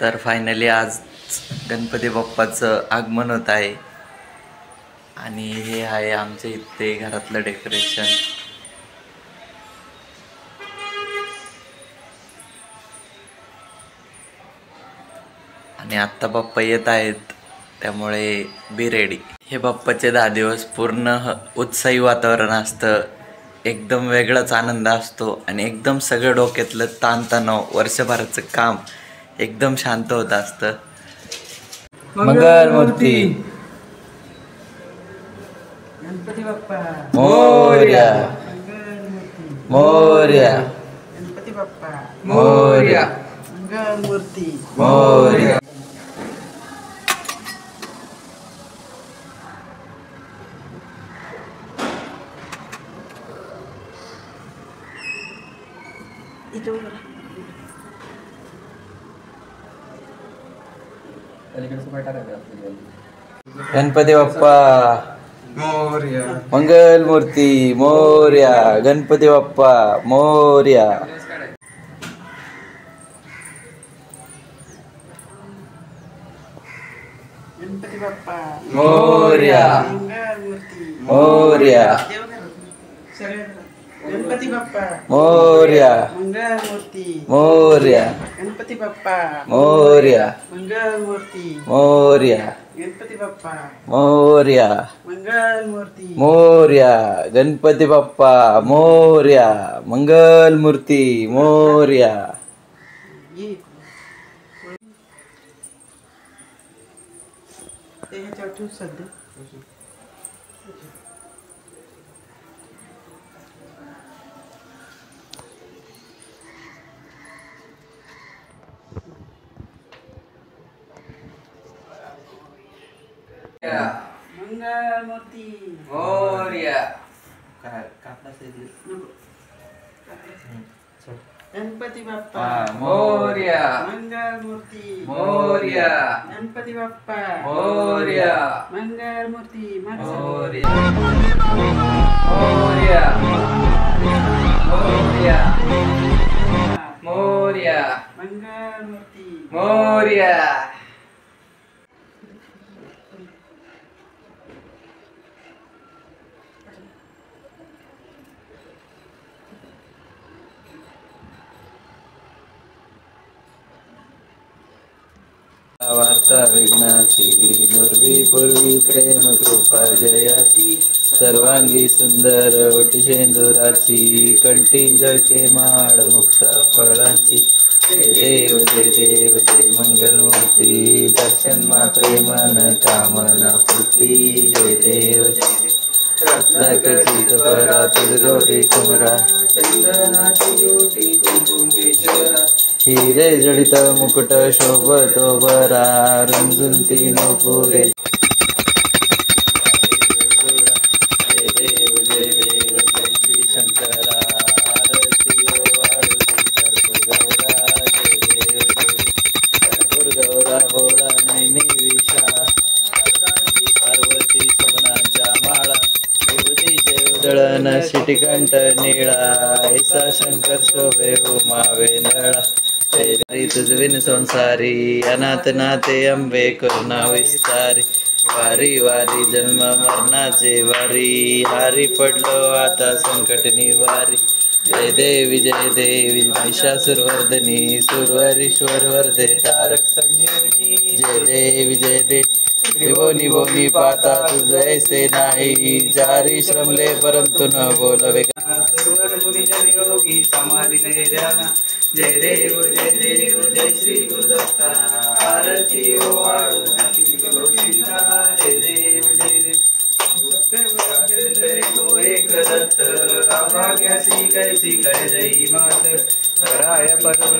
तर फायनली आज गणपती बाप्पाचं आगमन होत आहे आणि हे आहे आमच्या इथे घरातलं डेकोरेशन. आणि आत्ता बाप्पा येत आहेत, त्यामुळे बी रेडी. हे बाप्पाचे 10 दिवस पूर्ण उत्साही वातावरण असतं, एकदम वेगळाच आनंद असतो आणि एकदम सगळं डोक्यातलं ताणतणाव वर्षभराचं काम एकदम शांत होत असतं. मंगल मूर्ती गणपती बाप्पा मोरया, मोरया, गणपती बाप्पा मोरया, मंगल मूर्ती मोरया. गणपती बाप्पा मोरया मंगल मूर्ती मोरया, गणपती बाप्पा मोरया. गणपती बाप्पा मोरया, मंगल मूर्ती मोरया, गणपती बाप्पा मोरया, मंगल मूर्ती मोरया, गणपती बाप्पा मोरया, मंगल मूर्ती मोरया, गणपती बाप्पा मोरया, मंगल मूर्ती मोरया, गणपती बाप्पा मोरया, मंगल मूर्ती मोरया. ये ते ह्याच्यावर ठेवू सध्या. मंगल मूर्ती मोरया. गणपती बाप्पा मोरया, मंगल मूर्ती मोरया, गणपती बाप्पा मोरया, मंगल मूर्ती मोरया, मोरया, मोरया, मोरया, मंगल मूर्ती मोरया. वार्ता विघ्नाची नुर्वी पूर्वी प्रेम कृपा जयाची सर्वांगी सुंदर वटी शेंदुराची कंठी जळके माळ मुक्त फळांची. जय देव जय देव जय मंगलमूर्ती दर्शन मात्रे मन कामना पूर्ती. जय देव रत्नाकचित परा तुझगौरी कुमरा चंदनाची ज्योती कुंकुम केशरा हिरे जडित मुकुट शोभतो बरा रुंजुंती नपुरे. जय देव जय देव जय श्री शंकरा आरती ओ आळुती कर्पूर गौरा. जय देव कर्पूर गौरा भोळा नैनी विषा पार्वती सवनांच्या माळा विभूती जय दळण शिटिकंठ निळा ऐसा शंकर शोभे उमा वेंदळा. तुझविन संसारी अनाथ नाथे अंबे करुणा विस्तारी वारी वारी जन्म मरणाचे वारी हारी पडलो आता संकट निवारी. जय देवी महिषासुरवर्धनी सुरवरीश्वर वर्धे तारक संजीवनी. जय देवी जय देवी बोनी बोनी पाता तुझ ऐसे नाही जारी श्रमले परंतु न बोलवे. योगी समाधी ध्याना. जय देव जय श्री गुरुदत्ता आरती ओ आळुती गोविंदा. जय देव तो एक दत्त अभाग्यासी कैसी कळ जई मात कराय परम